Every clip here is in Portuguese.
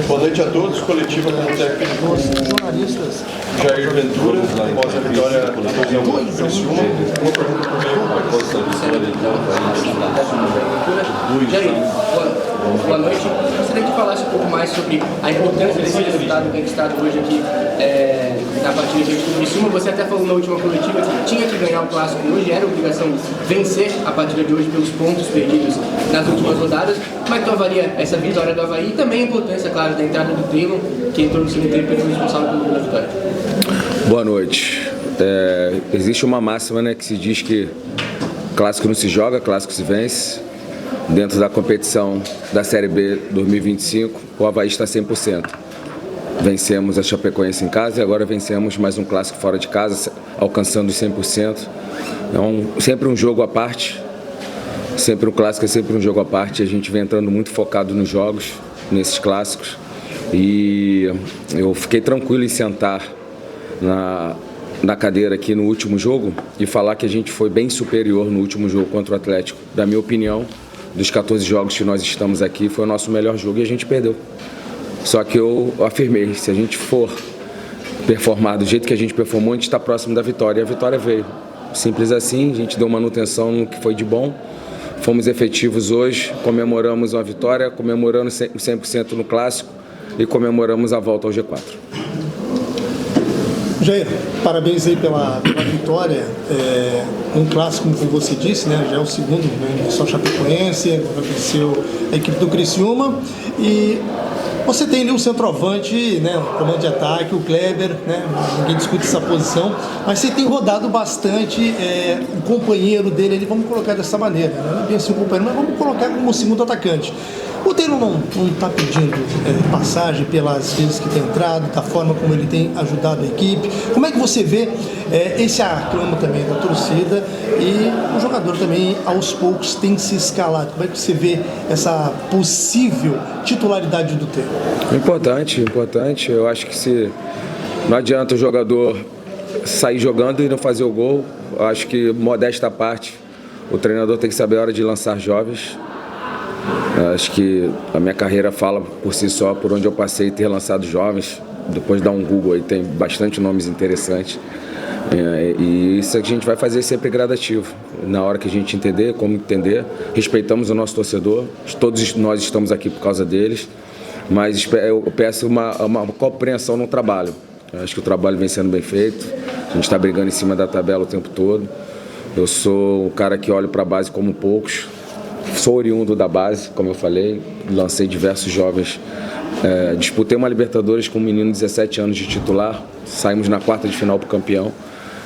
Boa noite a todos. Coletiva com o técnico jornalistas. Jair Ventura, após a vitória 2-1 do Criciúma. Uma pergunta por meio. Jair, boa noite. Gostaria que falasse um pouco mais sobre a importância desse resultado conquistado hoje aqui na partida diante do Criciúma. Você até falou na última coletiva que tinha que ganhar o clássico hoje, era obrigação vencer a partida de hoje pelos pontos perdidos nas últimas rodadas. Como é que tu avalia essa vitória do Avaí e também a importância, claro, da entrada do Taylor, que entrou no segundo tempo e foi responsável pelo gol da vitória? Boa noite. Existe uma máxima, né, que se diz que clássico não se joga, clássico se vence. Dentro da competição da Série B 2025, o Avaí está 100%. Vencemos a Chapecoense em casa e agora vencemos mais um clássico fora de casa, alcançando os 100%. É sempre um jogo à parte. Sempre um clássico é sempre um jogo à parte. A gente vem entrando muito focado nos jogos, nesses clássicos. E eu fiquei tranquilo em sentar na cadeira aqui no último jogo e falar que a gente foi bem superior no último jogo contra o Atlético. Da minha opinião, dos 14 jogos que nós estamos aqui, foi o nosso melhor jogo e a gente perdeu. Só que eu afirmei, se a gente for performar do jeito que a gente performou, a gente está próximo da vitória. E a vitória veio. Simples assim, a gente deu manutenção no que foi de bom. Fomos efetivos hoje, comemoramos uma vitória, comemorando 100% no Clássico e comemoramos a volta ao G4. Jair, parabéns aí pela vitória. Um clássico, como você disse, né? Já é o segundo, né? Só Chapecoense, agora venceu a equipe do Criciúma. E você tem ali um centroavante, né? O comando de ataque, o Kleber, né? Ninguém discute essa posição, mas você tem rodado bastante o companheiro dele ali, vamos colocar dessa maneira, né? Não é bem assim o companheiro, mas vamos colocar como segundo atacante. O Taylor não está pedindo passagem pelas vezes que tem entrado, da forma como ele tem ajudado a equipe. Como é que você vê esse aclamo também da torcida e o jogador também aos poucos tem se escalado? Como é que você vê essa possível titularidade do Taylor? Importante. Eu acho que se não adianta o jogador sair jogando e não fazer o gol, eu acho que, modesta à parte, o treinador tem que saber a hora de lançar jovens. Acho que a minha carreira fala por si só, por onde eu passei, ter lançado jovens. Depois de dar um Google aí, tem bastante nomes interessantes. E isso a gente vai fazer sempre gradativo. Na hora que a gente entender, como entender, respeitamos o nosso torcedor. Todos nós estamos aqui por causa deles. Mas eu peço uma compreensão no trabalho. Acho que o trabalho vem sendo bem feito. A gente está brigando em cima da tabela o tempo todo. Eu sou o cara que olha para a base como poucos. Sou oriundo da base, como eu falei, lancei diversos jovens. Disputei uma Libertadores com um menino de 17 anos de titular, saímos na quarta de final para o campeão.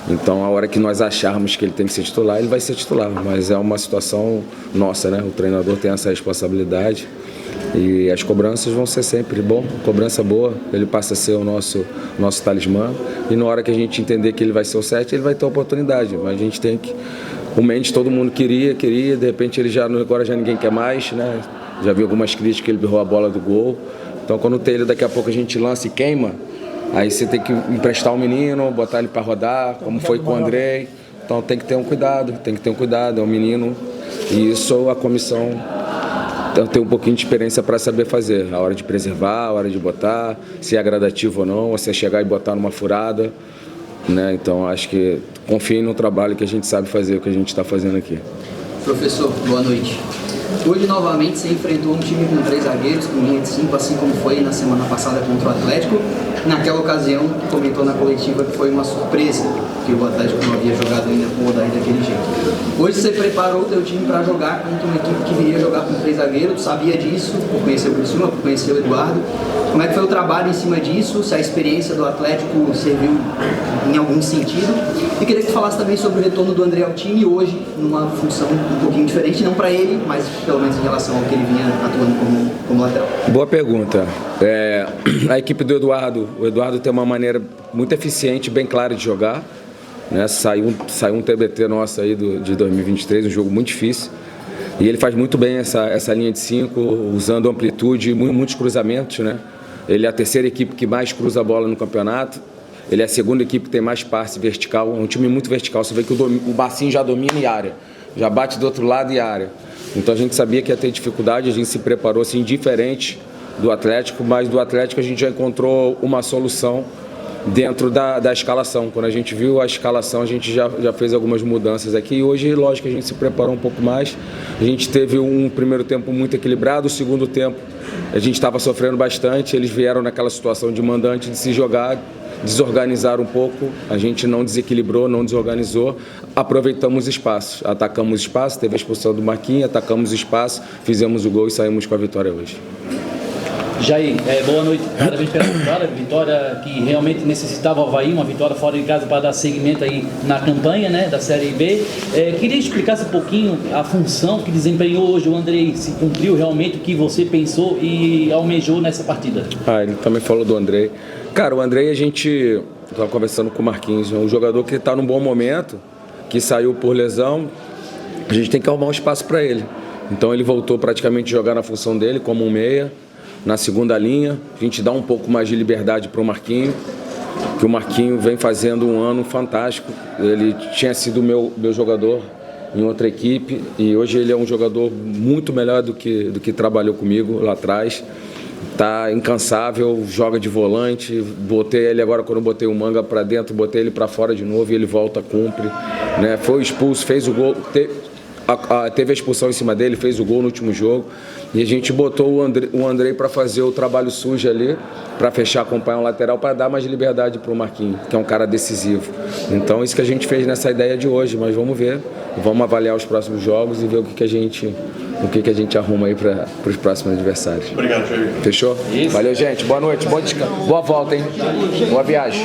Então, a hora que nós acharmos que ele tem que ser titular, ele vai ser titular. Mas é uma situação nossa, né? O treinador tem essa responsabilidade e as cobranças vão ser sempre cobrança boa, ele passa a ser o nosso talismã. E na hora que a gente entender que ele vai ser o 7, ele vai ter oportunidade. Mas a gente tem que... O Mendes todo mundo queria, de repente ele agora já ninguém quer mais, né? Já vi algumas críticas que ele errou a bola do gol. Então quando o Taylor daqui a pouco a gente lança e queima, aí você tem que emprestar o menino, botar ele para rodar, como foi com o Andrei. Então tem que ter um cuidado, é um menino. E isso a comissão tem um pouquinho de experiência para saber fazer. A hora de preservar, a hora de botar, se é gradativo ou não, ou se é chegar e botar numa furada. Né? Então acho que confiem no trabalho que a gente sabe fazer, o que a gente está fazendo aqui. Professor, boa noite. Hoje novamente você enfrentou um time com 3 zagueiros, com linha de 5, assim como foi na semana passada contra o Atlético. Naquela ocasião, comentou na coletiva que foi uma surpresa, que o Atlético não havia jogado ainda com o Odair daquele jeito. Hoje você preparou o teu time para jogar contra uma equipe que viria jogar com 3 zagueiros, sabia disso, por conhecer o Criciúma, por conhecer o Eduardo. Como é que foi o trabalho em cima disso, se a experiência do Atlético serviu em algum sentido? E queria que tu falasse também sobre o retorno do André ao time hoje, numa função um pouquinho diferente, não para ele, mas pelo menos em relação ao que ele vinha atuando como lateral. Boa pergunta. A equipe do Eduardo, o Eduardo tem uma maneira muito eficiente, bem clara de jogar. Né? Saiu um TBT nosso aí de 2023, um jogo muito difícil. E ele faz muito bem essa linha de 5, usando amplitude e muitos cruzamentos, né? Ele é a terceira equipe que mais cruza a bola no campeonato. Ele é a segunda equipe que tem mais passe vertical. É um time muito vertical. Você vê que o Bacinho já domina em área. Já bate do outro lado e área. Então a gente sabia que ia ter dificuldade. A gente se preparou assim, diferente do Atlético, mas do Atlético a gente já encontrou uma solução dentro da escalação. Quando a gente viu a escalação, a gente já fez algumas mudanças aqui. E hoje, lógico, a gente se preparou um pouco mais. A gente teve um primeiro tempo muito equilibrado, o segundo tempo a gente estava sofrendo bastante. Eles vieram naquela situação de mandante, de se jogar, desorganizar um pouco. A gente não desequilibrou, não desorganizou. Aproveitamos espaços, atacamos espaço, teve a expulsão do Marquinhos, atacamos espaço, fizemos o gol e saímos com a vitória hoje. Jair, boa noite. Parabéns pela vitória que realmente necessitava o Avaí, uma vitória fora de casa para dar seguimento aí na campanha, né, da Série B. Queria explicar um pouquinho a função que desempenhou hoje o Andrei, se cumpriu realmente o que você pensou e almejou nessa partida. Ele também falou do Andrei. Cara, o Andrei, a gente estava conversando com o Marquinhos, um jogador que está num bom momento, que saiu por lesão, a gente tem que arrumar um espaço para ele. Então ele voltou praticamente a jogar na função dele, como um meia, na segunda linha. A gente dá um pouco mais de liberdade para o Marquinhos, que o Marquinhos vem fazendo um ano fantástico. Ele tinha sido meu jogador em outra equipe e hoje ele é um jogador muito melhor do que trabalhou comigo lá atrás. Tá incansável, joga de volante. Botei ele agora, quando eu botei o Manga para dentro, botei ele para fora de novo e ele volta, cumpre, né? Foi expulso, fez o gol, teve a expulsão em cima dele, fez o gol no último jogo. E a gente botou o Andrei para fazer o trabalho sujo ali, para fechar, acompanhar um lateral, para dar mais liberdade para o Marquinhos, que é um cara decisivo. Então isso que a gente fez nessa ideia de hoje, mas vamos ver, vamos avaliar os próximos jogos e ver o que a gente arruma aí para os próximos adversários. Obrigado, Jair. Fechou? Isso. Valeu, gente. Boa noite, bom descanso. Boa volta, hein? Boa viagem.